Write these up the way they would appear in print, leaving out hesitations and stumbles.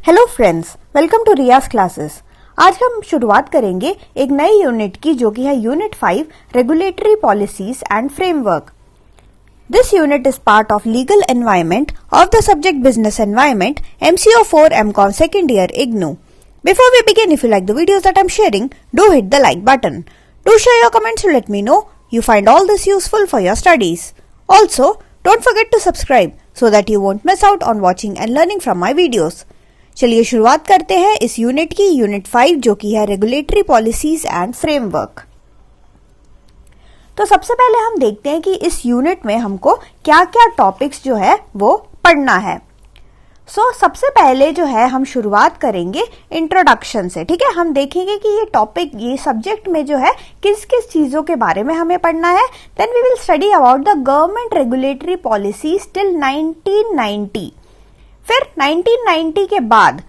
Hello friends, welcome to Riyaz classes. आज हम शुरुआत करेंगे एक नई यूनिट की जो कि है unit 5 regulatory policies and framework. This unit is part of legal environment of the subject business environment MCO 4 MCOM second year IGNOU. Before we begin, if you like the videos that I'm sharing, do hit the like button. Do share your comments to let me know you find all this useful for your studies. Also, don't forget to subscribe so that you won't miss out on watching and learning from my videos. चलिए शुरुआत करते हैं इस unit की, unit 5 जो कि है regulatory policies and framework. तो सबसे पहले हम देखते हैं कि इस यूनिट में हमको क्या क्या टॉपिक्स जो है वो पढ़ना है। सबसे पहले जो है हम शुरुआत करेंगे इंट्रोडक्शन से। ठीक है, हम देखेंगे कि ये टॉपिक, ये सब्जेक्ट में जो है किस किस चीजों के बारे में हमें पढ़ना है। Then we will study about the government regulatory policies till 1990। फिर 1990 के बाद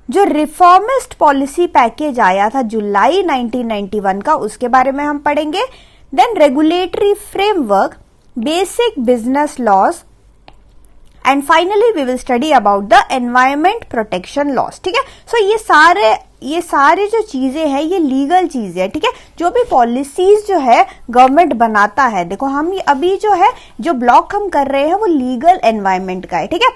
जो रिफॉर्मिस्ट पॉलिसी पैकेज आया था जुलाई 1991 का, उसके बारे में हम पढ़ेंगे। Then regulatory framework, basic business laws and finally we will study about the environment protection laws. ठीक है, ये सारे जो चीजें हैं ये लीगल चीजें हैं। ठीक है, जो भी पॉलिसीज जो है गवर्नमेंट बनाता है, देखो हम अभी जो है जो ब्लॉक हम कर रहे हैं वो लीगल एनवायरनमेंट का है। ठीक है,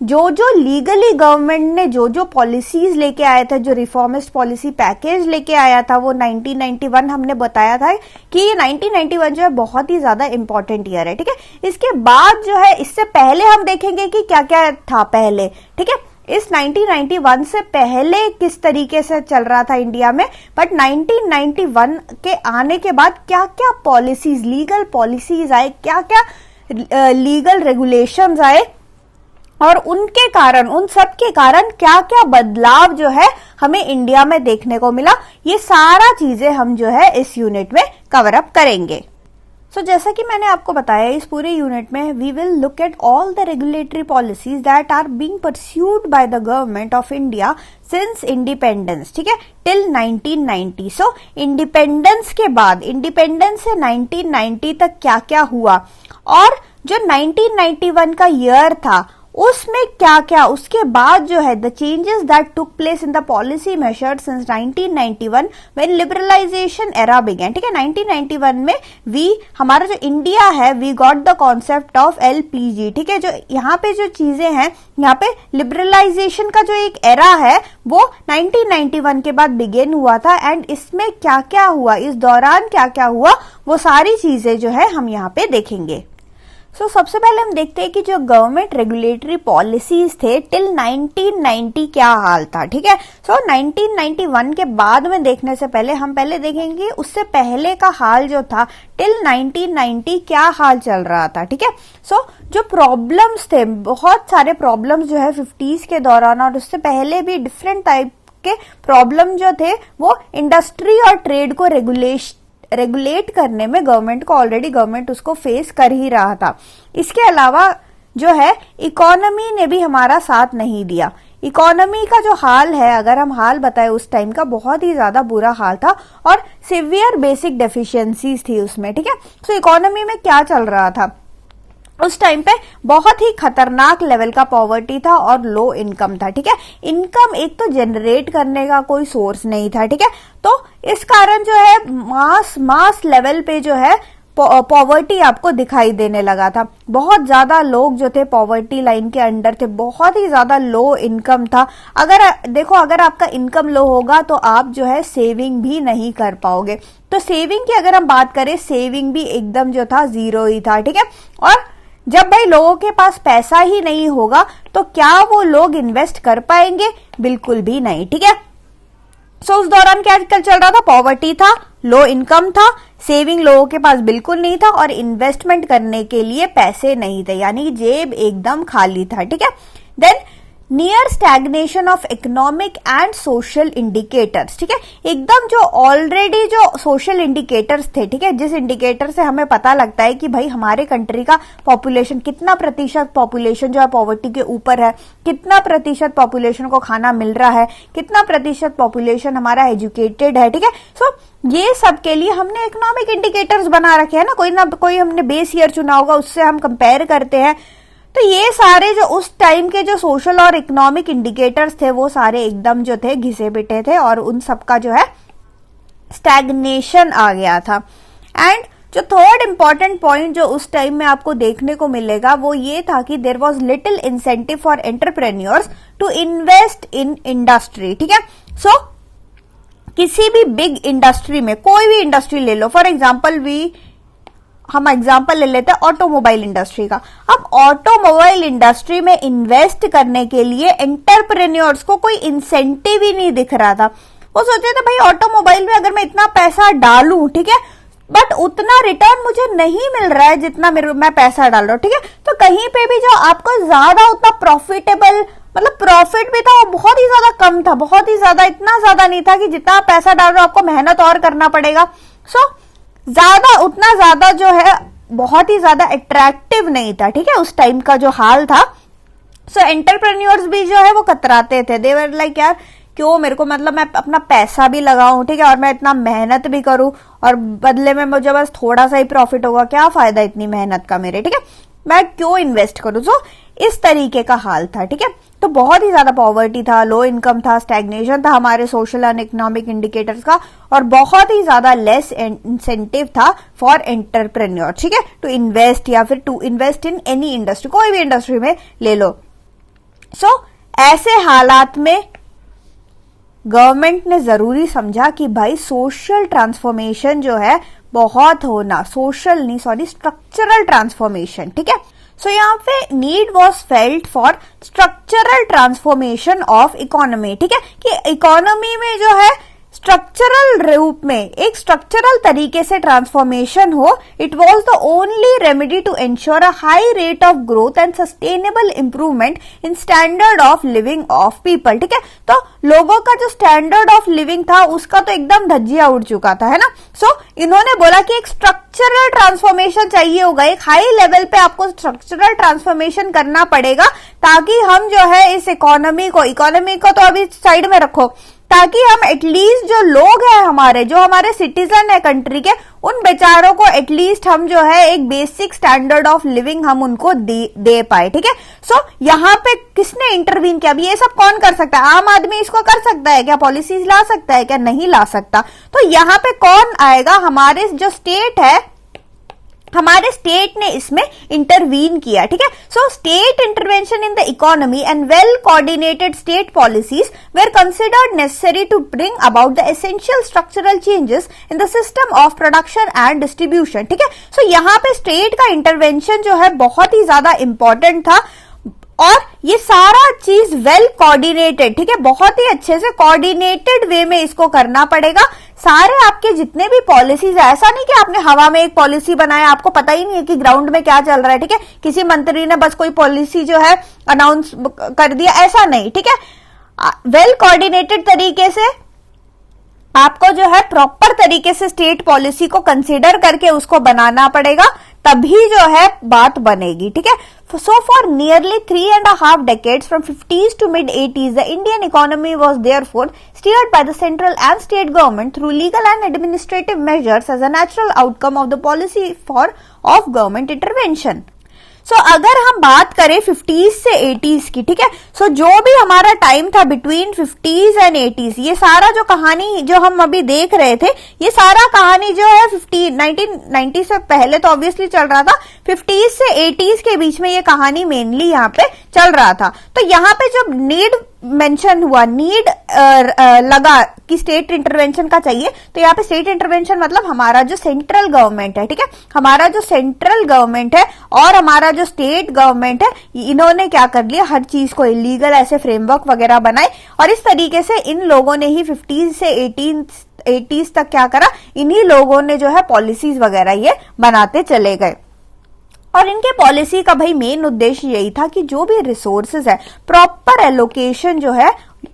जो लीगली गवर्नमेंट ने जो पॉलिसीज लेके आया था, जो रिफॉर्मिस्ट पॉलिसी पैकेज लेके आया था, वो 1991 हमने बताया था कि ये 1991 जो है बहुत ही ज्यादा इंपॉर्टेंट ईयर है। ठीक है, इसके बाद जो है, इससे पहले हम देखेंगे कि क्या क्या था पहले। ठीक है, इस 1991 से पहले किस तरीके से चल रहा था इंडिया में, बट 1991 के आने के बाद क्या क्या पॉलिसीज, लीगल पॉलिसीज आए, क्या क्या लीगल रेगुलेशंस आए और उनके कारण, उन सब के कारण क्या क्या बदलाव जो है हमें इंडिया में देखने को मिला, ये सारा चीजें हम जो है इस यूनिट में कवर अप करेंगे। जैसा कि मैंने आपको बताया, इस पूरे यूनिट में we will look at all the regulatory policies that are being pursued by the government of India since independence. ठीक है, टिल 1990। इंडिपेंडेंस के बाद, इंडिपेंडेंस से 1990 तक क्या क्या हुआ और जो 1991 का ईयर था उसमें क्या क्या, उसके बाद जो है the changes that took place in the policy measured since 1991 when liberalization era began. ठीक है, 1991 में हमारा जो इंडिया है, we got the concept of LPG। ठीक है, जो यहाँ पे जो चीजें हैं, यहाँ पे लिबरलाइजेशन का जो एक एरा है वो 1991 के बाद बिगेन हुआ था। एंड इसमें क्या क्या हुआ, इस दौरान क्या क्या हुआ, वो सारी चीजें जो है हम यहाँ पे देखेंगे। सबसे पहले हम देखते हैं कि जो गवर्नमेंट रेगुलेटरी पॉलिसीज थे टिल 1990 क्या हाल था। ठीक है, 1991 के बाद में देखने से पहले हम पहले देखेंगे उससे पहले का हाल जो था, टिल 1990 क्या हाल चल रहा था। ठीक है, जो प्रॉब्लम्स थे, बहुत सारे प्रॉब्लम्स जो है 50s के दौरान और उससे पहले भी डिफरेंट टाइप के प्रॉब्लम जो थे वो इंडस्ट्री और ट्रेड को रेगुलेट करने में गवर्नमेंट उसको फेस कर ही रहा था। इसके अलावा जो है इकोनॉमी ने भी हमारा साथ नहीं दिया। इकोनॉमी का जो हाल है, अगर हम हाल बताएं उस टाइम का, बहुत ही ज्यादा बुरा हाल था और सिवियर बेसिक डेफिशिएंसीज थी उसमें। ठीक है, इकोनॉमी में क्या चल रहा था उस टाइम पे, बहुत ही खतरनाक लेवल का पॉवर्टी था और लो इनकम था। ठीक है, इनकम एक तो जनरेट करने का कोई सोर्स नहीं था। ठीक है, तो इस कारण जो है मास लेवल पे जो है पॉवर्टी आपको दिखाई देने लगा था। बहुत ज्यादा लोग जो थे पॉवर्टी लाइन के अंडर थे, बहुत ही ज्यादा लो इनकम था। अगर आपका इनकम लो होगा तो आप जो है सेविंग भी नहीं कर पाओगे। तो सेविंग की अगर हम बात करें, सेविंग भी एकदम जो था जीरो ही था। ठीक है, और जब भाई लोगों के पास पैसा ही नहीं होगा तो क्या वो लोग इन्वेस्ट कर पाएंगे? बिल्कुल भी नहीं। ठीक है, उस दौरान क्या चल रहा था, पॉवर्टी था, लो इनकम था, सेविंग लोगों के पास बिल्कुल नहीं था और इन्वेस्टमेंट करने के लिए पैसे नहीं थे, यानी जेब एकदम खाली था। ठीक है, then near stagnation of economic and social indicators. ठीक है, एकदम जो ऑलरेडी जो सोशल इंडिकेटर्स थे, ठीक है, जिस इंडिकेटर से हमें पता लगता है कि भाई हमारे कंट्री का पॉपुलेशन, कितना प्रतिशत पॉपुलेशन जो है पॉवर्टी के ऊपर है, कितना प्रतिशत पॉपुलेशन को खाना मिल रहा है, कितना प्रतिशत पॉपुलेशन हमारा एजुकेटेड है। ठीक है, ये सब के लिए हमने इकोनॉमिक इंडिकेटर्स बना रखे हैं ना कोई हमने बेस ईयर चुना होगा, उससे हम कंपेयर करते हैं। तो ये सारे जो उस टाइम के जो सोशल और इकोनॉमिक इंडिकेटर्स थे वो सारे एकदम जो थे घिसे पिटे थे और उन सबका जो है स्टैग्नेशन आ गया था। एंड जो थर्ड इंपॉर्टेंट पॉइंट जो उस टाइम में आपको देखने को मिलेगा वो ये था कि there was little incentive for entrepreneurs to invest in industry. ठीक है, सो किसी भी बिग इंडस्ट्री में, कोई भी इंडस्ट्री ले लो, फॉर एग्जाम्पल हम एग्जाम्पल ले लेते हैं ऑटोमोबाइल इंडस्ट्री का। अब ऑटोमोबाइल इंडस्ट्री में इन्वेस्ट करने के लिए एंटरप्रेन्योर्स को कोई इंसेंटिव ही नहीं दिख रहा था। वो सोचते थे भाई ऑटोमोबाइल में अगर मैं इतना पैसा डालूं, ठीक है, बट उतना रिटर्न मुझे नहीं मिल रहा है जितना मैं पैसा डाल रहा हूं। ठीक है, तो कहीं पे भी जो आपको ज्यादा उतना प्रॉफिटेबल, मतलब प्रॉफिट भी था वो बहुत ही ज्यादा कम था, बहुत ही ज्यादा, इतना ज्यादा नहीं था कि जितना पैसा डाल रहे हो आपको मेहनत और करना पड़ेगा। सो उतना ज्यादा जो है बहुत ही ज्यादा अट्रैक्टिव नहीं था। ठीक है, उस टाइम का जो हाल था। सो एंटरप्रेन्योर्स भी जो है वो कतराते थे। दे वर लाइक यार क्यों मेरे को, मतलब मैं अपना पैसा भी लगाऊं, ठीक है, और मैं इतना मेहनत भी करूं और बदले में मुझे बस थोड़ा सा ही प्रॉफिट होगा, क्या फायदा इतनी मेहनत का मेरे। ठीक है, मैं क्यों इन्वेस्ट करूं। सो इस तरीके का हाल था। ठीक है, तो बहुत ही ज्यादा पॉवर्टी था, लो इनकम था, स्टैग्नेशन था हमारे सोशल एंड इकोनॉमिक इंडिकेटर्स का, और बहुत ही ज्यादा लेस इंसेंटिव था फॉर एंटरप्रेन्योर, ठीक है, टू इन्वेस्ट या फिर to invest in any industry, कोई भी इंडस्ट्री में ले लो। सो ऐसे हालात में गवर्नमेंट ने जरूरी समझा कि भाई सोशल ट्रांसफॉर्मेशन जो है बहुत होना, सोशल नहीं सॉरी स्ट्रक्चरल ट्रांसफॉर्मेशन। ठीक है, सो यहाँ पे need was felt for structural transformation of economy. ठीक है, कि इकोनॉमी में जो है स्ट्रक्चरल रूप में, एक स्ट्रक्चरल तरीके से ट्रांसफॉर्मेशन हो। It was the only remedy to ensure a high rate of growth and sustainable improvement in standard of living of people. ठीक है, तो लोगों का जो स्टैंडर्ड ऑफ लिविंग था उसका तो एकदम धज्जिया उड़ चुका था, है ना। सो इन्होंने बोला कि एक स्ट्रक्चरल ट्रांसफॉर्मेशन चाहिए होगा, एक हाई लेवल पे आपको स्ट्रक्चरल ट्रांसफॉर्मेशन करना पड़ेगा, ताकि हम जो है इस इकोनॉमी को तो अभी साइड में रखो, ताकि हम एटलीस्ट जो लोग हैं हमारे, जो हमारे सिटीजन है कंट्री के, उन बेचारों को एटलीस्ट हम जो है एक बेसिक स्टैंडर्ड ऑफ लिविंग हम उनको दे पाए। ठीक है, सो यहाँ पे किसने इंटरवीन किया। अब ये सब कौन कर सकता है, आम आदमी इसको कर सकता है क्या, पॉलिसीज ला सकता है क्या, नहीं ला सकता। तो यहाँ पे कौन आएगा, हमारे जो स्टेट है, हमारे स्टेट ने इसमें इंटरवीन किया। ठीक है, so state intervention in the economy and well coordinated state policies were considered necessary to bring about the essential structural changes in the system of production and distribution. ठीक है, so यहाँ पे state का intervention जो है बहुत ही ज्यादा इंपॉर्टेंट था, और ये सारा चीज वेल कोऑर्डिनेटेड, ठीक है, बहुत ही अच्छे से कोऑर्डिनेटेड वे में इसको करना पड़ेगा। सारे आपके जितने भी पॉलिसीज है, ऐसा नहीं कि आपने हवा में एक पॉलिसी बनाया, आपको पता ही नहीं है कि ग्राउंड में क्या चल रहा है। ठीक है, किसी मंत्री ने बस कोई पॉलिसी जो है अनाउंस कर दिया, ऐसा नहीं। ठीक है, वेल कोऑर्डिनेटेड तरीके से आपको जो है प्रॉपर तरीके से स्टेट पॉलिसी को कंसीडर करके उसको बनाना पड़ेगा, तभी जो है बात बनेगी। ठीक है, so for nearly 3.5 decades from 50s to mid 80s the Indian economy was therefore steered by the central and state government through legal and administrative measures as a natural outcome of the policy of government intervention. सो अगर हम बात करें 50s से 80s की, ठीक है, सो जो भी हमारा टाइम था बिटवीन 50s एंड 80s, ये सारा जो कहानी जो हम अभी देख रहे थे, ये सारा कहानी जो है 1990 से पहले तो ऑब्वियसली चल रहा था, 50s से 80s के बीच में ये कहानी मेनली यहाँ पे चल रहा था। तो यहाँ पे जब नीड मेंशन हुआ, नीड लगा कि स्टेट इंटरवेंशन का चाहिए, तो यहाँ पे स्टेट इंटरवेंशन मतलब हमारा जो सेंट्रल गवर्नमेंट है, ठीक है, हमारा जो सेंट्रल गवर्नमेंट है और हमारा जो स्टेट गवर्नमेंट है, इन्होंने क्या कर लिया, हर चीज को इलीगल ऐसे फ्रेमवर्क वगैरह बनाए, और इस तरीके से इन लोगों ने ही 50 से 80s तक क्या करा, इन्हीं लोगों ने जो है पॉलिसीज वगैरह ये बनाते चले गए। और इनके पॉलिसी का भाई मेन उद्देश्य यही था कि जो भी रिसोर्सेज है, प्रॉपर एलोकेशन जो है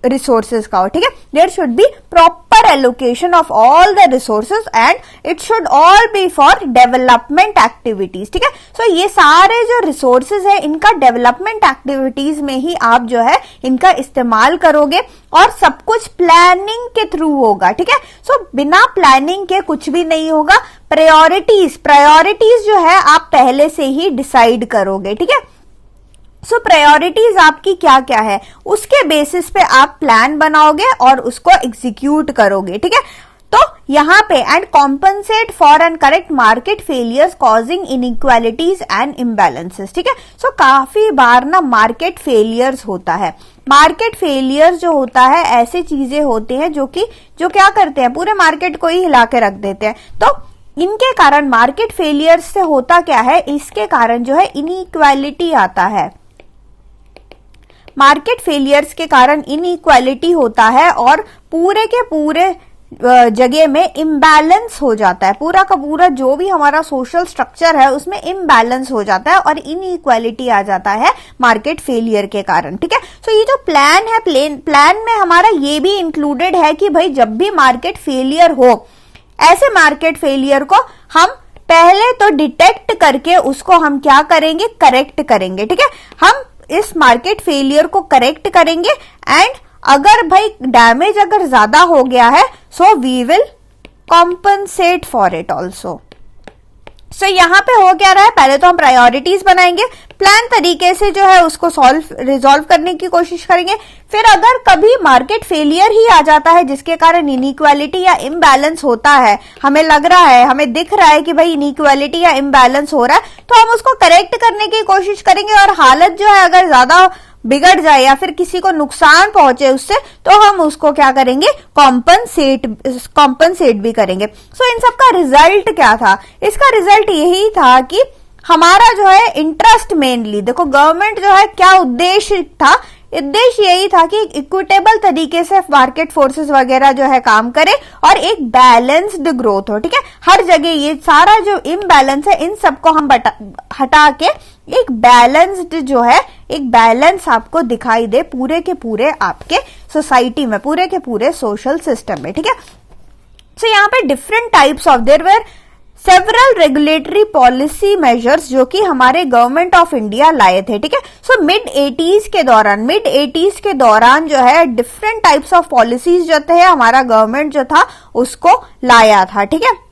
रिसोर्सेज का हो। ठीक है, there should be proper allocation of all the resources and it should all be for development activities. ठीक है, सो ये सारे जो रिसोर्सेज है इनका डेवलपमेंट एक्टिविटीज में ही आप जो है इनका इस्तेमाल करोगे, और सब कुछ प्लानिंग के थ्रू होगा। ठीक है, सो बिना प्लानिंग के कुछ भी नहीं होगा। प्रायोरिटीज जो है आप पहले से ही डिसाइड करोगे। ठीक है, सो प्रायोरिटीज आपकी क्या क्या है, उसके बेसिस पे आप प्लान बनाओगे और उसको एग्जीक्यूट करोगे, ठीक है। तो यहां पे and compensate for and correct market failures causing inequalities and imbalances, ठीक है। सो काफी बार ना मार्केट फेलियर्स होता है। मार्केट फेलियर्स जो होता है ऐसे चीजें होते हैं जो क्या करते हैं, पूरे मार्केट को ही हिला के रख देते हैं। तो इनके कारण मार्केट फेलियर्स से होता क्या है, इसके कारण जो है इनइक्वालिटी आता है। मार्केट फेलियर्स के कारण इनइक्वालिटी होता है और पूरे के पूरे जगह में इम्बैलेंस हो जाता है। पूरा का पूरा जो भी हमारा सोशल स्ट्रक्चर है उसमें इम्बैलेंस हो जाता है और इनइक्वालिटी आ जाता है मार्केट फेलियर के कारण, ठीक है। सो ये जो प्लान है, प्लान में हमारा ये भी इंक्लूडेड है कि भाई जब भी मार्केट फेलियर हो, ऐसे मार्केट फेलियर को हम पहले तो डिटेक्ट करके उसको हम क्या करेंगे, करेक्ट करेंगे, ठीक है। हम इस मार्केट फेलियर को करेक्ट करेंगे एंड अगर भाई डैमेज अगर ज्यादा हो गया है so we will compensate for it also. So यहां पे हो क्या रहा है, पहले तो हम प्रायोरिटीज बनाएंगे, प्लान तरीके से जो है उसको रिजॉल्व करने की कोशिश करेंगे। फिर अगर कभी मार्केट फेलियर ही आ जाता है जिसके कारण इनइक्वालिटी या इम्बैलेंस होता है, हमें लग रहा है, हमें दिख रहा है कि भाई इनइक्वालिटी या इम्बैलेंस हो रहा है, तो हम उसको करेक्ट करने की कोशिश करेंगे और हालत जो है अगर ज्यादा बिगड़ जाए या फिर किसी को नुकसान पहुंचे उससे, तो हम उसको क्या करेंगे, कॉम्पनसेट भी करेंगे। सो इन सब का रिजल्ट क्या था, इसका रिजल्ट यही था कि हमारा जो है इंटरेस्ट मेनली, देखो गवर्नमेंट जो है क्या उद्देश्य था, उद्देश्य यही था कि इक्विटेबल तरीके से मार्केट फोर्सेस वगैरह जो है काम करे और एक बैलेंस्ड ग्रोथ हो, ठीक है। हर जगह ये सारा जो इम्बैलेंस है इन सबको हम हटा के एक बैलेंस्ड जो है, एक बैलेंस आपको दिखाई दे पूरे के पूरे आपके सोसाइटी में, पूरे के पूरे सोशल सिस्टम में, ठीक है। सो यहाँ पे different types of there were several regulatory policy measures जो कि हमारे गवर्नमेंट ऑफ इंडिया लाए थे, ठीक है। सो मिड 80s के दौरान जो है डिफरेंट टाइप्स ऑफ पॉलिसीज जो थे हमारा गवर्नमेंट जो था उसको लाया था, ठीक है।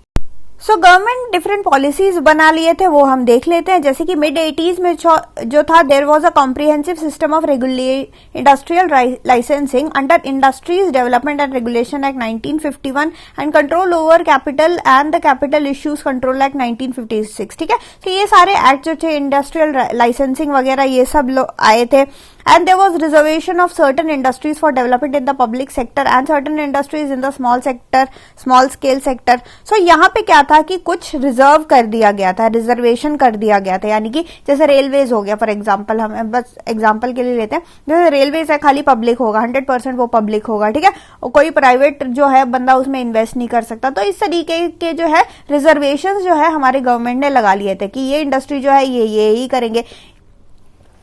सो गवर्नमेंट डिफरेंट पॉलिसीज बना लिए थे, वो हम देख लेते हैं। जैसे कि मिड 80s में जो था, there was a comprehensive system of industrial licensing under industries development and regulation act 1951 and control over capital and the capital issues control act 1956, ठीक है। तो ये सारे एक्ट जो थे इंडस्ट्रियल लाइसेंसिंग वगैरह ये सब आए थे। And there was reservation of certain industries for development in the public sector and certain industries in the small scale sector. So यहाँ पे क्या था कि कुछ रिजर्व कर दिया गया था, रिजर्वेशन कर दिया गया था, यानी कि जैसे रेलवेज हो गया फॉर एग्जांपल, हम बस एग्जांपल के लिए लेते हैं, जैसे रेलवेज है खाली पब्लिक होगा, 100% वो पब्लिक होगा, ठीक है, और कोई प्राइवेट जो है बंदा उसमें इन्वेस्ट नहीं कर सकता। तो इस तरीके के जो है रिजर्वेशन जो है हमारे गवर्नमेंट ने लगा लिए थे कि ये इंडस्ट्री जो है ये ही करेंगे,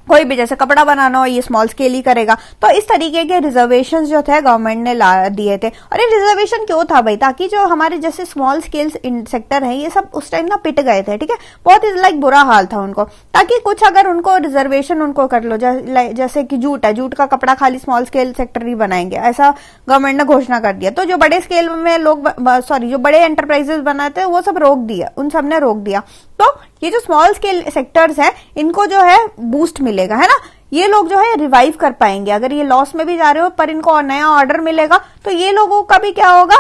कोई भी जैसे कपड़ा बनाना हो ये स्मॉल स्केल ही करेगा। तो इस तरीके के रिजर्वेशंस जो थे गवर्नमेंट ने ला दिए थे। और ये रिजर्वेशन क्यों था भाई, ताकि जो हमारे जैसे स्मॉल स्केल सेक्टर है ये सब उस टाइम ना पिट गए थे, ठीक है, बहुत ही लाइक बुरा हाल था उनको, ताकि कुछ अगर उनको रिजर्वेशन उनको कर लो, जैसे कि जूट है, जूट का कपड़ा खाली स्मॉल स्केल सेक्टर ही बनाएंगे, ऐसा गवर्नमेंट ने घोषणा कर दिया। तो जो बड़े स्केल में लोग जो बड़े एंटरप्राइजेस बनाते हैं वो सब रोक दिया, उन सब ने रोक दिया। तो ये जो स्मॉल स्केल सेक्टर्स है इनको जो है बूस्ट मिलेगा, है ना, ये लोग जो है रिवाइव कर पाएंगे। अगर ये लॉस में भी जा रहे हो पर इनको नया ऑर्डर मिलेगा तो ये लोगों का भी क्या होगा,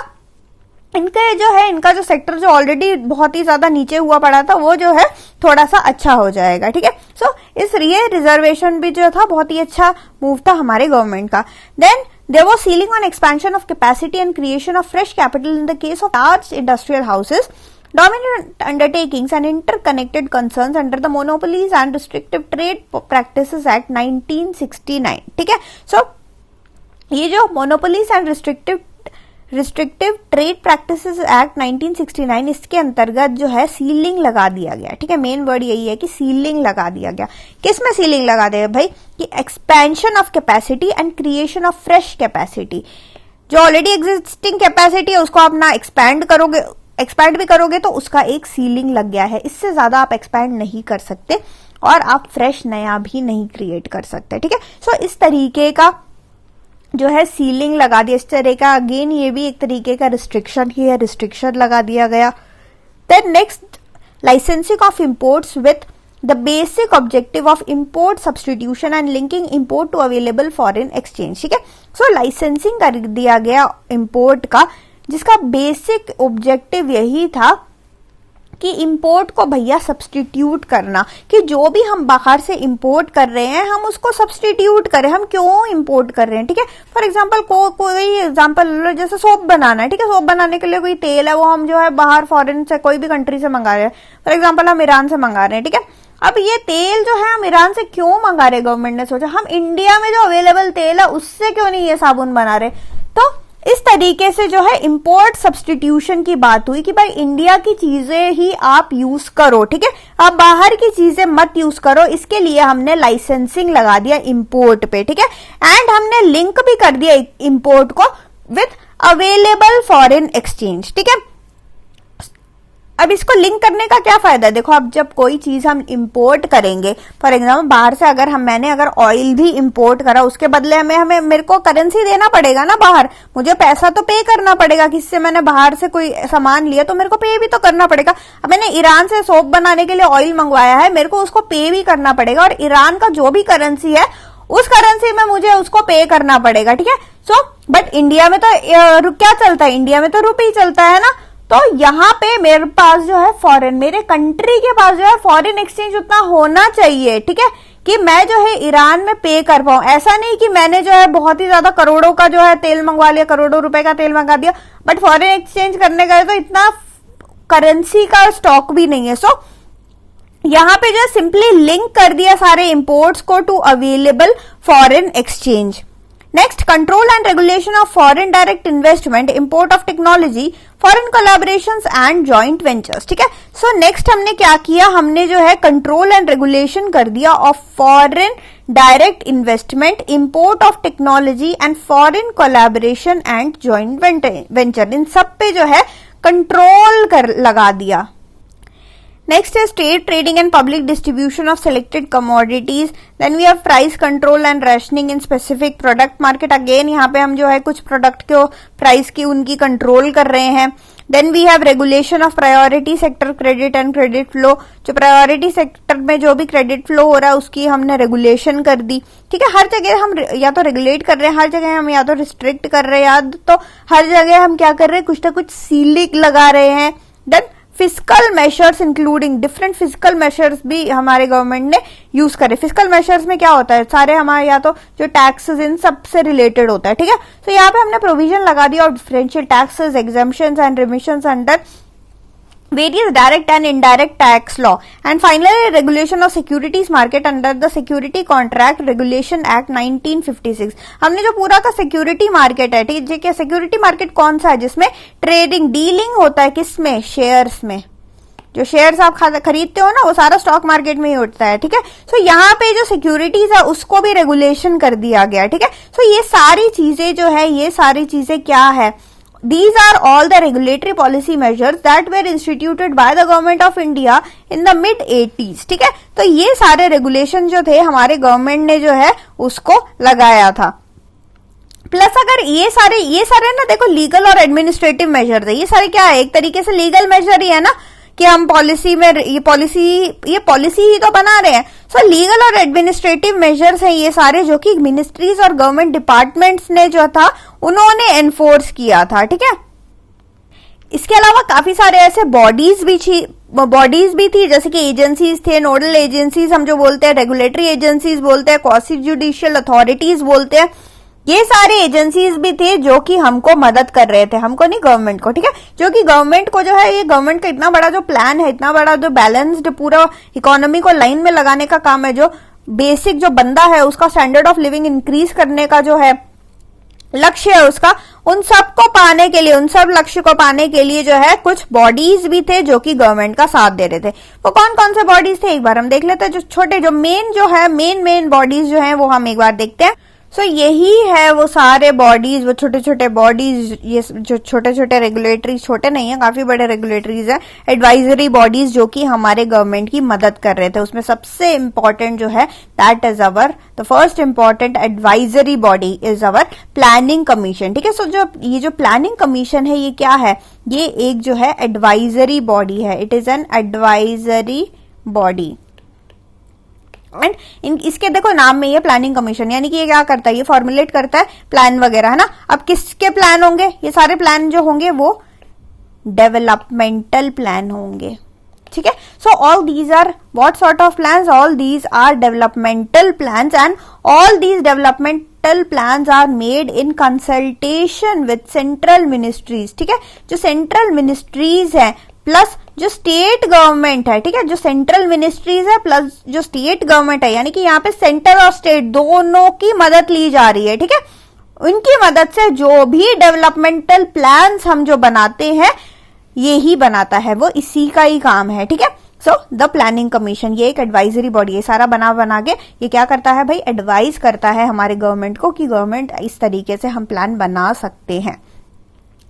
इनके जो है इनका जो सेक्टर जो ऑलरेडी बहुत ही ज्यादा नीचे हुआ पड़ा था वो जो है थोड़ा सा अच्छा हो जाएगा, ठीक है। सो इस ये रिजर्वेशन भी जो था बहुत ही अच्छा मूव था हमारे गवर्नमेंट का। Then there was ceiling on expansion of capacity and creation of fresh capital in the case of large industrial houses, dominant undertakings and interconnected concerns under the Monopolies and Restrictive Trade Practices Act 1969, ठीक है। So ये जो Monopolies and restrictive trade practices act 1969 इसके अंतर्गत जो है ceiling लगा दिया गया, ठीक है। मेन वर्ड यही है कि सीलिंग लगा दिया गया। किस में सीलिंग लगा दिया भाई, कि expansion of capacity and creation of fresh capacity, जो ऑलरेडी एग्जिस्टिंग कैपेसिटी है उसको आप ना एक्सपैंड भी करोगे तो उसका एक सीलिंग लग गया है, इससे ज्यादा आप एक्सपैंड नहीं कर सकते और आप फ्रेश नया भी नहीं क्रिएट कर सकते, ठीक है। सो इस तरीके का जो है सीलिंग लगा दिया, इस तरह का अगेन ये भी एक तरीके का रिस्ट्रिक्शन ही है, रिस्ट्रिक्शन लगा दिया गया। Then next, licensing of imports with the basic objective of import substitution and linking import to available foreign exchange, ठीक है। सो लाइसेंसिंग कर दिया गया इंपोर्ट का, जिसका बेसिक ऑब्जेक्टिव यही था कि इंपोर्ट को भैया सब्सटीट्यूट करना, कि जो भी हम बाहर से इंपोर्ट कर रहे हैं हम उसको सब्सटीट्यूट करें। हम क्यों इंपोर्ट कर रहे हैं, ठीक है। फॉर एग्जांपल कोई एग्जांपल लो, जैसे सोप बनाना है, ठीक है। सोप बनाने के लिए कोई तेल है वो हम जो है बाहर फॉरेन से कोई भी कंट्री से मंगा रहे हैं। फॉर एग्जाम्पल हम ईरान से मंगा रहे हैं, ठीक है। अब ये तेल जो है हम ईरान से क्यों मंगा रहे, गवर्नमेंट ने सोचा हम इंडिया में जो अवेलेबल तेल है उससे क्यों नहीं ये साबुन बना रहे। तो इस तरीके से जो है इंपोर्ट सब्सटीट्यूशन की बात हुई कि भाई इंडिया की चीजें ही आप यूज करो, ठीक है। आप बाहर की चीजें मत यूज करो। इसके लिए हमने लाइसेंसिंग लगा दिया इंपोर्ट पे, ठीक है। एंड हमने लिंक भी कर दिया इंपोर्ट को विथ अवेलेबल फॉरेन एक्सचेंज, ठीक है। अब इसको लिंक करने का क्या फायदा है, देखो अब जब कोई चीज हम इंपोर्ट करेंगे, फॉर एग्जाम्पल बाहर से अगर मैंने अगर ऑयल भी इंपोर्ट करा, उसके बदले हमें मेरे को करेंसी देना पड़ेगा ना बाहर, मुझे पैसा तो पे करना पड़ेगा। किससे मैंने बाहर से कोई सामान लिया तो मेरे को पे भी तो करना पड़ेगा। अब मैंने ईरान से सोप बनाने के लिए ऑयल मंगवाया है, मेरे को उसको पे भी करना पड़ेगा, और ईरान का जो भी करेंसी है उस करेंसी में मुझे उसको पे करना पड़ेगा, ठीक है। सो बट इंडिया में तो क्या चलता है, इंडिया में तो रुपये चलता है ना। तो यहाँ पे मेरे पास जो है फॉरेन, मेरे कंट्री के पास जो है फॉरेन एक्सचेंज उतना होना चाहिए, ठीक है, कि मैं जो है ईरान में पे कर पाऊं। ऐसा नहीं कि मैंने जो है बहुत ही ज्यादा करोड़ों का जो है तेल मंगवा लिया, करोड़ों रुपए का तेल मंगा दिया, बट फॉरेन एक्सचेंज करने गए तो इतना करेंसी का स्टॉक भी नहीं है। सो यहाँ पे जो है सिंपली लिंक कर दिया सारे इंपोर्ट्स को to available foreign exchange. Next, control and regulation of foreign direct investment, import of technology, foreign collaborations and joint ventures, ठीक है। सो नेक्स्ट हमने क्या किया, हमने जो है कंट्रोल एंड रेगुलेशन कर दिया of foreign direct investment, import of technology and foreign collaboration and joint venture. इन सब पे जो है कंट्रोल कर लगा दिया। Next is trade, trading and public distribution of selected commodities. Then we have price control and rationing in specific product market. Again यहाँ पे हम जो है कुछ प्रोडक्ट को प्राइस की उनकी कंट्रोल कर रहे हैं। Then we have regulation of priority sector credit and credit flow. जो प्रायोरिटी सेक्टर में जो भी क्रेडिट फ्लो हो रहा है उसकी हमने रेगुलेशन कर दी, ठीक है। हर जगह हम या तो रेगुलेट कर रहे हैं, हर जगह हम या तो रिस्ट्रिक्ट कर रहे हैं, या तो हर जगह हम क्या कर रहे हैं, कुछ ना कुछ सीलिंग लगा रहे हैं। Then physical measures including different physical measures भी हमारे गवर्नमेंट ने यूज करे। फिजिकल मेजर्स में क्या होता है, सारे हमारे या तो जो टैक्सेस इन सब से रिलेटेड होता है, ठीक है। तो यहाँ पे हमने प्रोविजन लगा दिया और differential taxes, exemptions and remissions under various direct and indirect tax law, and finally regulation of securities market under the Security Contract Regulation Act 1956। हमने जो पूरा का सिक्योरिटी मार्केट है, ठीक है, सिक्योरिटी मार्केट कौन सा है, जिसमें ट्रेडिंग डीलिंग होता है, किसमें, शेयर्स में। जो शेयर्स आप खरीदते हो ना वो सारा स्टॉक मार्केट में ही होता है, ठीक है। सो यहाँ पे जो सिक्योरिटीज है उसको भी रेगुलेशन कर दिया गया, ठीक है। सो ये सारी चीजें जो है, ये सारी चीजें क्या है, These are all the regulatory policy measures that were instituted by the government of India in the mid-80s, ठीक है। तो ये सारे रेगुलेशन जो थे हमारे गवर्नमेंट ने जो है उसको लगाया था। प्लस अगर ये सारे ना देखो लीगल और एडमिनिस्ट्रेटिव मेजर है, ये सारे क्या है, एक तरीके से लीगल मेजर ही है ना, कि हम पॉलिसी में ये पॉलिसी ही तो बना रहे हैं। सो लीगल और एडमिनिस्ट्रेटिव मेजर्स हैं ये सारे, जो कि मिनिस्ट्रीज और गवर्नमेंट डिपार्टमेंट्स ने जो था उन्होंने एनफोर्स किया था, ठीक है। इसके अलावा काफी सारे ऐसे बॉडीज भी थी, जैसे कि एजेंसीज थे, नोडल एजेंसीज हम जो बोलते हैं, रेगुलेटरी एजेंसीज बोलते हैं, क्वासी जुडिशियल अथॉरिटीज बोलते हैं। ये सारे एजेंसीज भी थे जो कि हमको मदद कर रहे थे, हमको नहीं, गवर्नमेंट को, ठीक है। जो कि गवर्नमेंट को जो है, ये गवर्नमेंट का इतना बड़ा जो प्लान है, इतना बड़ा जो बैलेंस्ड पूरा इकोनॉमी को लाइन में लगाने का काम है, जो बेसिक जो बंदा है उसका स्टैंडर्ड ऑफ लिविंग इंक्रीज करने का जो है लक्ष्य है उसका, उन सब को पाने के लिए, उन सब लक्ष्य को पाने के लिए जो है कुछ बॉडीज भी थे जो कि गवर्नमेंट का साथ दे रहे थे। वो कौन कौन से बॉडीज थे एक बार हम देख लेते हैं। जो छोटे जो मेन बॉडीज जो है वो हम एक बार देखते हैं। सो यही है वो सारे बॉडीज, वो छोटे छोटे बॉडीज, ये जो छोटे छोटे रेगुलेटरी, छोटे नहीं है काफी बड़े रेगुलेटरीज है, एडवाइजरी बॉडीज जो कि हमारे गवर्नमेंट की मदद कर रहे थे। उसमें सबसे इंपॉर्टेंट जो है that is our the first important advisory body is our planning commission, ठीक है। सो ये जो प्लानिंग कमीशन है ये क्या है, ये एक जो है एडवाइजरी बॉडी है, it is an advisory body. And इसके देखो नाम में ये प्लानिंग कमीशन, यानी कि ये क्या करता है, ये फॉर्मुलेट करता है प्लान वगैरह, है ना। अब किसके प्लान होंगे, ये सारे प्लान जो होंगे वो डेवलपमेंटल प्लान होंगे, ठीक है। So all these are what sort of plans, all these are developmental plans and all these developmental plans are made in consultation with central ministries, ठीक है। जो सेंट्रल मिनिस्ट्रीज है प्लस जो स्टेट गवर्नमेंट है, ठीक है, जो सेंट्रल मिनिस्ट्रीज है प्लस जो स्टेट गवर्नमेंट है, यानी कि यहाँ पे सेंटर और स्टेट दोनों की मदद ली जा रही है, ठीक है। उनकी मदद से जो भी डेवलपमेंटल प्लान्स हम जो बनाते हैं ये ही बनाता है, वो इसी का ही काम है, ठीक है। सो द प्लानिंग कमीशन ये एक एडवाइजरी बॉडी है, सारा बना के ये क्या करता है भाई, एडवाइज करता है हमारे गवर्नमेंट को कि गवर्नमेंट इस तरीके से हम प्लान बना सकते हैं।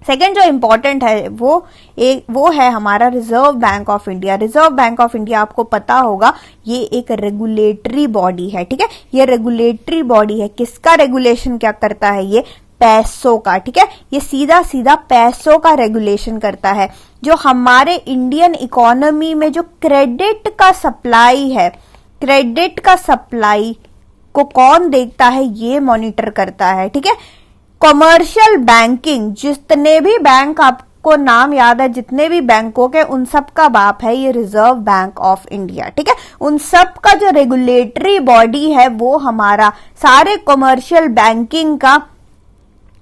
सेकेंड जो इंपॉर्टेंट है वो है हमारा reserve Bank of India. Reserve Bank of India आपको पता होगा ये एक रेगुलेटरी बॉडी है, ठीक है। ये रेगुलेटरी बॉडी है, किसका रेगुलेशन क्या करता है, ये पैसों का, ठीक है। ये सीधा सीधा पैसों का रेगुलेशन करता है। जो हमारे इंडियन इकोनॉमी में जो क्रेडिट का सप्लाई है, क्रेडिट का सप्लाई को कौन देखता है, ये मॉनिटर करता है, ठीक है। कॉमर्शियल बैंकिंग, जितने भी बैंक आपको नाम याद है, जितने भी बैंकों के, उन सब का बाप है ये रिजर्व बैंक ऑफ इंडिया, ठीक है। उन सब का जो रेगुलेटरी बॉडी है वो हमारा सारे कॉमर्शियल बैंकिंग का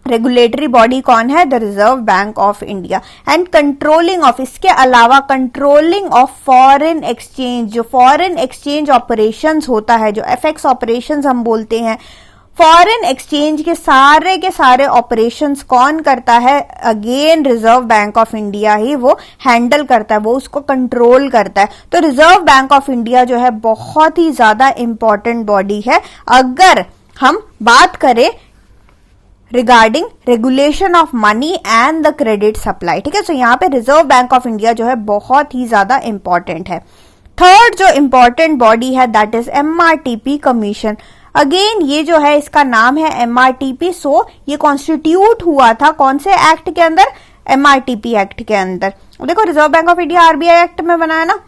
रेगुलेटरी बॉडी कौन है, the reserve Bank of India. And controlling of, इसके अलावा कंट्रोलिंग ऑफ फॉरेन एक्सचेंज, जो फॉरेन एक्सचेंज ऑपरेशंस होता है, जो एफएक्स ऑपरेशंस हम बोलते हैं, फॉरेन एक्सचेंज के सारे ऑपरेशंस कौन करता है, again Reserve Bank of India ही वो हैंडल करता है, वो उसको कंट्रोल करता है। तो रिजर्व बैंक ऑफ इंडिया जो है बहुत ही ज्यादा इंपॉर्टेंट बॉडी है अगर हम बात करें regarding regulation of money and the credit supply, ठीक है। सो यहाँ पे रिजर्व बैंक ऑफ इंडिया जो है बहुत ही ज्यादा इंपॉर्टेंट है। थर्ड जो इंपॉर्टेंट बॉडी है that is MRTP commission. Again ये जो है इसका नाम है एमआरटीपी। सो ये कॉन्स्टिट्यूट हुआ था कौन से एक्ट के अंदर, एमआरटीपी एक्ट के अंदर। देखो reserve Bank of India RBI act में बना है ना।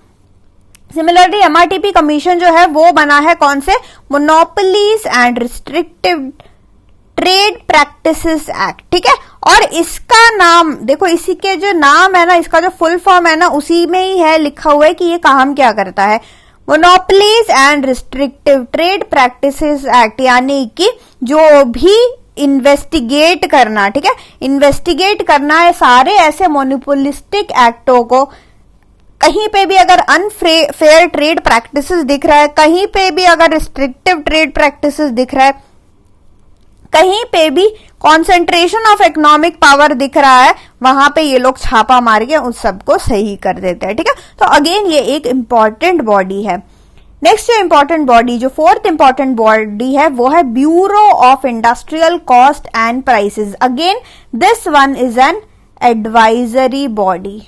सिमिलरली एमआरटीपी कमीशन जो है वो बना है कौन से, monopolies and restrictive trade practices act, ठीक है। और इसका नाम देखो, इसी के जो नाम है ना, इसका जो फुल फॉर्म है ना, उसी में ही है लिखा हुआ है कि ये काम क्या करता है, monopolies and restrictive trade practices act, यानी कि जो भी इन्वेस्टिगेट करना, ठीक है, इन्वेस्टिगेट करना है सारे ऐसे मोनोपोलिस्टिक एक्टों को। कहीं पे भी अगर अनफेयर ट्रेड प्रैक्टिसेस दिख रहा है, कहीं पे भी अगर रिस्ट्रिक्टिव ट्रेड प्रैक्टिसेस दिख रहा है, कहीं पे भी कॉन्सेंट्रेशन ऑफ इकोनॉमिक पावर दिख रहा है, वहां पे ये लोग छापा मार के उस सबको सही कर देते हैं, ठीक है। तो अगेन ये एक इंपॉर्टेंट बॉडी है। नेक्स्ट जो इंपॉर्टेंट बॉडी, जो फोर्थ इंपॉर्टेंट बॉडी है वो है bureau of industrial cost and prices. Again this one is an advisory body.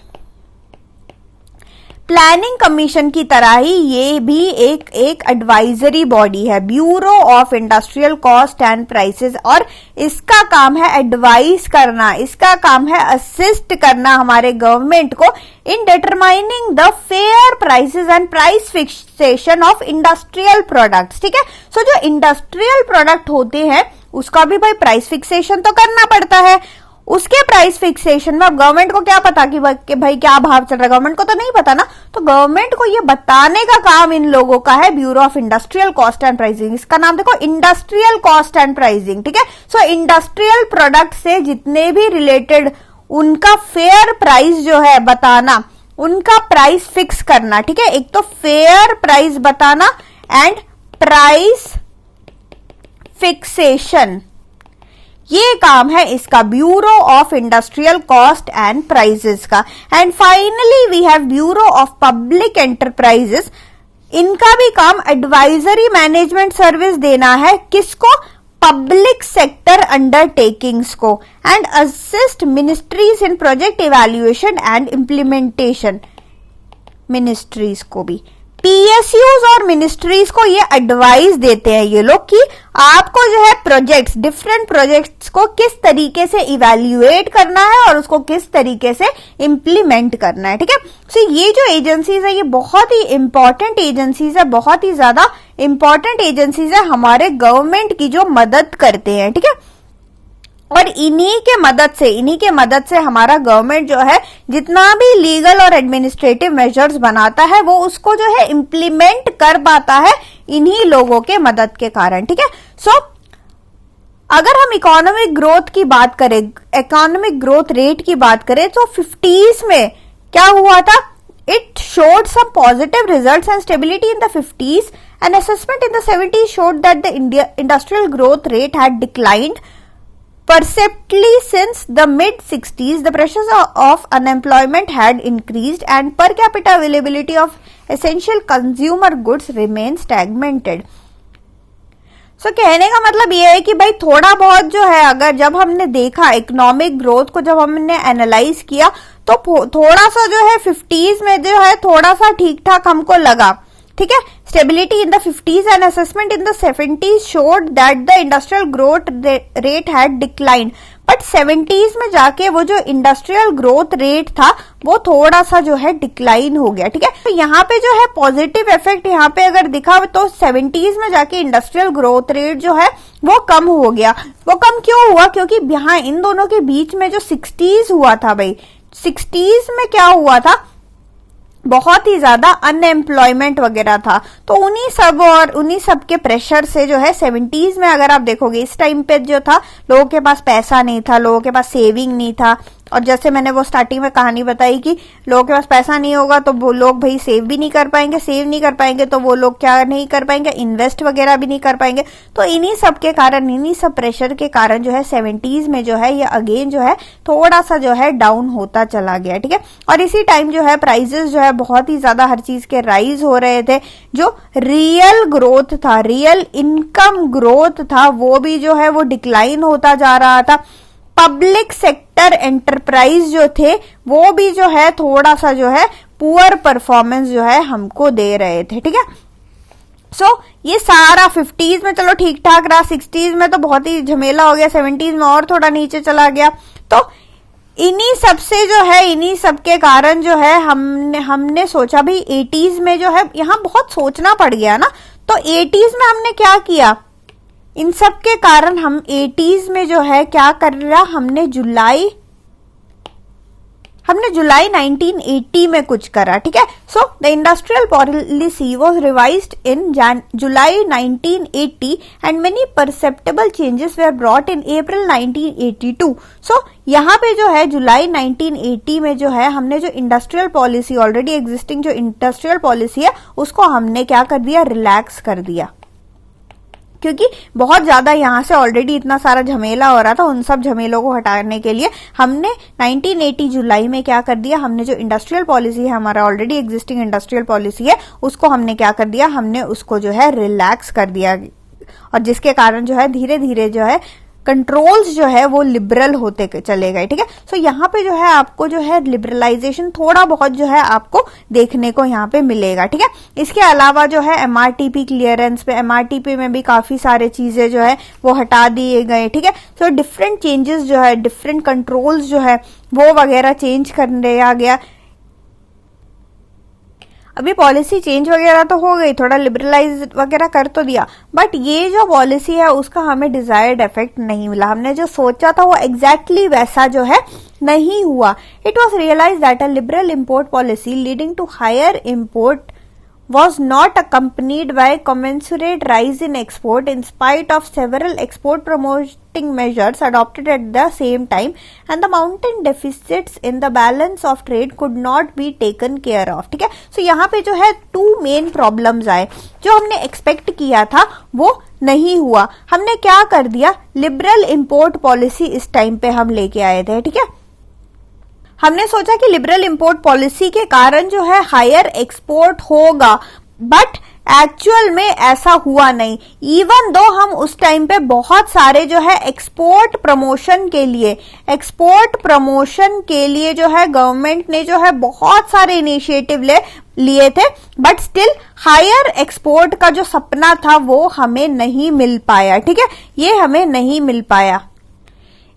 Planning commission की तरह ही ये भी एक एडवाइजरी बॉडी है, bureau of industrial cost and prices. और इसका काम है एडवाइस करना, इसका काम है असिस्ट करना हमारे गवर्नमेंट को in determining the fair prices and price fixation of industrial products, ठीक है। सो जो इंडस्ट्रियल प्रोडक्ट होते हैं उसका भी भाई प्राइस फिक्सेशन तो करना पड़ता है। उसके प्राइस फिक्सेशन में अब गवर्नमेंट को क्या पता कि भाई क्या भाव चल रहा है, गवर्नमेंट को तो नहीं पता ना। तो गवर्नमेंट को ये बताने का काम इन लोगों का है, bureau of industrial cost and pricing. इसका नाम देखो इंडस्ट्रियल कॉस्ट एंड प्राइसिंग, ठीक है। सो इंडस्ट्रियल प्रोडक्ट से जितने भी रिलेटेड उनका फेयर प्राइस जो है बताना, उनका प्राइस फिक्स करना, ठीक है। एक तो फेयर प्राइस बताना एंड प्राइस फिक्सेशन, ये काम है इसका bureau of industrial cost and prices का। And finally we have bureau of public enterprises. इनका भी काम एडवाइजरी मैनेजमेंट सर्विस देना है, किसको, पब्लिक सेक्टर अंडरटेकिंग्स को, and assist ministries in project evaluation and implementation, ministries को भी। पीएसयूज और मिनिस्ट्रीज को ये एडवाइस देते हैं ये लोग कि आपको जो है प्रोजेक्ट्स, डिफरेंट प्रोजेक्ट्स को किस तरीके से इवैल्यूएट करना है और उसको किस तरीके से इम्प्लीमेंट करना है, ठीक है। सो ये जो एजेंसीज है ये बहुत ही इंपॉर्टेंट एजेंसीज है, बहुत ही ज्यादा इंपॉर्टेंट एजेंसीज है, हमारे गवर्नमेंट की जो मदद करते हैं, ठीक है। और इन्हीं के मदद से हमारा गवर्नमेंट जो है जितना भी लीगल और एडमिनिस्ट्रेटिव मेजर्स बनाता है वो उसको जो है इम्प्लीमेंट कर पाता है इन्हीं लोगों के मदद के कारण, ठीक है। सो अगर हम इकोनॉमिक ग्रोथ की बात करें, इकोनॉमिक ग्रोथ रेट की बात करें तो 50s में क्या हुआ था, it showed some positive results and stability in the 50s. An assessment in the 70s showed that the industrial growth rate had declined perceptibly since the mid-60s. The pressures of unemployment had increased and per capita availability of essential consumer goods remained stagnated. So, कहने का मतलब ये है कि भाई थोड़ा बहुत जो है, अगर जब हमने देखा इकोनॉमिक ग्रोथ को, जब हमने एनालाइज किया तो थोड़ा सा जो है 50s में जो है थोड़ा सा ठीक ठाक हमको लगा, ठीक है। Stability in the 50s and assessment in the 70s showed that the industrial growth rate had decline, but 70s में जाके वो जो इंडस्ट्रियल ग्रोथ रेट था वो थोड़ा सा जो है डिक्लाइन हो गया, ठीक है। तो यहाँ पे जो है पॉजिटिव इफेक्ट यहाँ पे अगर दिखा तो 70s में जाके इंडस्ट्रियल ग्रोथ रेट जो है वो कम हो गया। वो कम क्यों हुआ, क्योंकि यहाँ इन दोनों के बीच में जो 60s हुआ था भाई, 60s में क्या हुआ था, बहुत ही ज्यादा अनएम्प्लॉयमेंट वगैरह था, तो उन्हीं सब के प्रेशर से जो है 70s में अगर आप देखोगे इस टाइम पे जो था लोगों के पास पैसा नहीं था, लोगों के पास सेविंग नहीं था, और जैसे मैंने वो स्टार्टिंग में कहानी बताई कि लोगों के पास पैसा नहीं होगा तो वो लोग भाई सेव भी नहीं कर पाएंगे, सेव नहीं कर पाएंगे तो वो लोग क्या नहीं कर पाएंगे, इन्वेस्ट वगैरह भी नहीं कर पाएंगे। तो इन्हीं सब के कारण, इन्हीं सब प्रेशर के कारण जो है 70s में जो है ये अगेन जो है थोड़ा सा जो है डाउन होता चला गया, ठीक है। और इसी टाइम जो है प्राइसेस जो है बहुत ही ज्यादा हर चीज के राइज हो रहे थे, जो रियल ग्रोथ था, रियल इनकम ग्रोथ था, वो भी जो है वो डिक्लाइन होता जा रहा था। पब्लिक सेक्टर एंटरप्राइज जो थे वो भी जो है थोड़ा सा जो है पुअर परफॉर्मेंस जो है हमको दे रहे थे, ठीक है। सो ये सारा 50s में चलो ठीक ठाक रहा, 60s में तो बहुत ही झमेला हो गया, 70s में और थोड़ा नीचे चला गया। तो इन्हीं सब से जो है, इन्हीं सब के कारण जो है हमने सोचा भाई 80s में जो है, यहाँ बहुत सोचना पड़ गया ना, तो 80s में हमने क्या किया, इन सब के कारण हम 80s में जो है क्या कर रहा, हमने जुलाई 1980 में कुछ करा, ठीक है। So the industrial policy was revised in July 1980 and many perceptible changes were brought in April 1982। So यहाँ पे जो है जुलाई 1980 में जो है हमने जो इंडस्ट्रियल पॉलिसी, ऑलरेडी एग्जिस्टिंग जो इंडस्ट्रियल पॉलिसी है उसको हमने क्या कर दिया, रिलैक्स कर दिया, क्योंकि बहुत ज्यादा यहाँ से ऑलरेडी इतना सारा झमेला हो रहा था। उन सब झमेलों को हटाने के लिए हमने 1980 जुलाई में क्या कर दिया, हमने जो इंडस्ट्रियल पॉलिसी है, हमारा ऑलरेडी एग्जिस्टिंग इंडस्ट्रियल पॉलिसी है, उसको हमने क्या कर दिया, हमने उसको जो है रिलैक्स कर दिया, और जिसके कारण जो है धीरे धीरे जो है कंट्रोल्स जो है वो लिबरल होते चले गए, ठीक है। सो यहाँ पे जो है आपको जो है लिबरलाइजेशन थोड़ा बहुत जो है आपको देखने को यहाँ पे मिलेगा, ठीक है। इसके अलावा जो है एमआरटीपी क्लियरेंस पे, एमआरटीपी में भी काफी सारे चीजें जो है वो हटा दिए गए, ठीक है। सो डिफरेंट चेंजेस जो है, डिफरेंट कंट्रोल्स जो है वो वगैरह चेंज कर दिया गया। अभी पॉलिसी चेंज वगैरह तो हो गई, थोड़ा लिबरलाइज वगैरह कर तो दिया, बट ये जो पॉलिसी है उसका हमें डिजायर्ड इफेक्ट नहीं मिला। हमने जो सोचा था वो एग्जैक्टली वैसा जो है नहीं हुआ। It was realise that a liberal import policy leading to higher import was not accompanied by commensurate rise in export in spite of several export promoting measures adopted at the same time, and the mounting deficits in the balance of trade could not be taken care of, ठीक है। So यहाँ पे जो है 2 main problems आए, जो हमने expect किया था वो नहीं हुआ। हमने क्या कर दिया, लिबरल इम्पोर्ट पॉलिसी इस टाइम पे हम लेके आए थे, ठीक है। हमने सोचा कि लिबरल इंपोर्ट पॉलिसी के कारण जो है हायर एक्सपोर्ट होगा, बट एक्चुअल में ऐसा हुआ नहीं। इवन दो हम उस टाइम पे बहुत सारे जो है एक्सपोर्ट प्रमोशन के लिए जो है गवर्नमेंट ने जो है बहुत सारे इनिशिएटिव लिए थे, बट स्टिल हायर एक्सपोर्ट का जो सपना था वो हमें नहीं मिल पाया। ठीक है, ये हमें नहीं मिल पाया।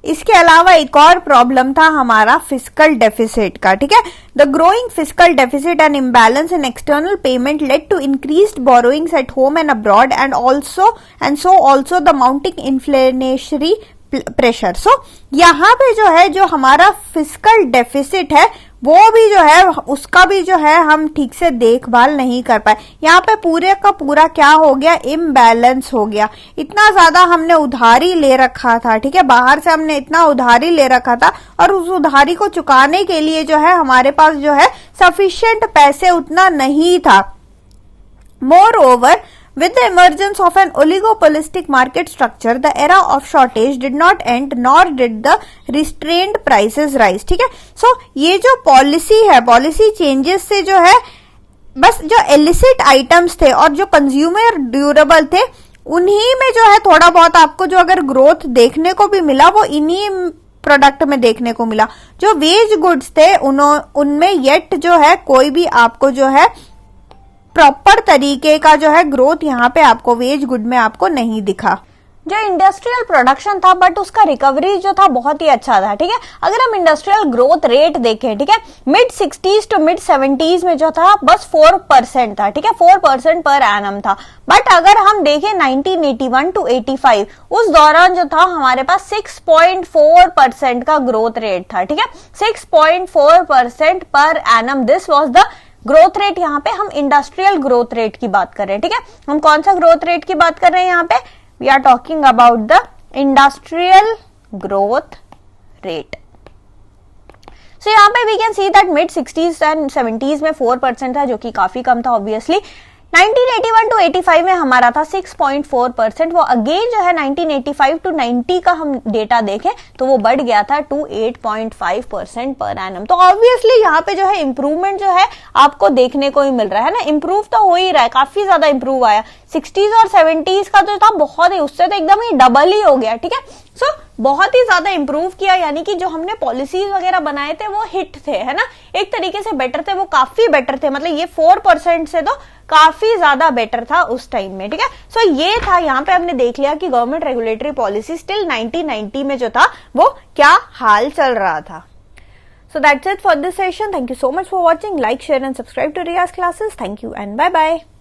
इसके अलावा एक और प्रॉब्लम था हमारा फिस्कल डेफिसिट का। ठीक है, the growing fiscal deficit and imbalance in external payment led to increased borrowings at home and abroad and so also the mounting inflationary pressure. So यहाँ पे जो है जो हमारा फिस्कल डेफिसिट है वो भी जो है उसका भी जो है हम ठीक से देखभाल नहीं कर पाए। यहाँ पे पूरे का पूरा क्या हो गया, इम्बैलेंस हो गया। इतना ज्यादा हमने उधारी ले रखा था, ठीक है, बाहर से हमने इतना उधारी ले रखा था और उस उधारी को चुकाने के लिए जो है हमारे पास जो है सफिशिएंट पैसे उतना नहीं था। More over, with the emergence of an oligopolistic market structure, the era of shortage did not end, nor did the restrained prices rise. ठीक है, so ये जो पॉलिसी है, पॉलिसी चेंजेस से जो है बस जो एलिसिट आइटम्स थे और जो कंज्यूमर ड्यूरेबल थे उन्हीं में जो है थोड़ा बहुत आपको जो अगर ग्रोथ देखने को भी मिला वो इन्हीं प्रोडक्ट में देखने को मिला। जो वेज गुड्स थे उनमें येट जो है कोई भी आपको जो है प्रॉपर तरीके का जो है ग्रोथ यहाँ पे आपको वेज गुड में आपको नहीं दिखा। जो इंडस्ट्रियल प्रोडक्शन था बट उसका रिकवरी जो था बहुत ही अच्छा था। ठीक है, अगर हम इंडस्ट्रियल ग्रोथ रेट देखें, ठीक है, mid 60s to mid 70s में जो था बस 4% था। ठीक है, 4% पर एनम था। बट अगर हम देखें 1981 टू 85 उस दौरान जो था हमारे पास 6.4% का ग्रोथ रेट था। ठीक है, 6.4% per annum, this was the growth rate. यहाँ पे हम इंडस्ट्रियल ग्रोथ रेट की बात कर रहे हैं। ठीक है, हम कौन सा ग्रोथ रेट की बात कर रहे हैं यहाँ पे, we are talking about the industrial growth rate. So यहाँ पे we can see that mid 60s and 70s में 4% था जो कि काफी कम था ऑब्वियसली। 1981 टू 85 में हमारा था 6.4%। वो अगेन जो है 1985 टू 90 का हम डेटा देखें तो वो बढ़ गया था टू 8.5% पर एनम। तो ऑब्वियसली यहाँ पे जो है इंप्रूवमेंट जो है आपको देखने को ही मिल रहा है ना, इंप्रूव तो हो ही रहा है, काफी ज्यादा इंप्रूव आया। 60s और 70s का जो था बहुत ही, उससे तो एकदम ही डबल ही हो गया। ठीक है, सो बहुत ही ज्यादा इंप्रूव किया, यानी कि जो हमने पॉलिसीज वगैरह बनाए थे वो हिट थे, है ना, एक तरीके से बेटर थे, वो काफी बेटर थे। मतलब ये 4% से तो काफी ज्यादा बेटर था उस टाइम में। ठीक है, सो ये था, यहाँ पे हमने देख लिया कि गवर्नमेंट रेगुलेटरी पॉलिसी स्टिल 1990 में जो था वो क्या हाल चल रहा था। So that's it for this session. Thank you so much for watching. Like, share and subscribe to Riya's classes. Thank you and bye bye.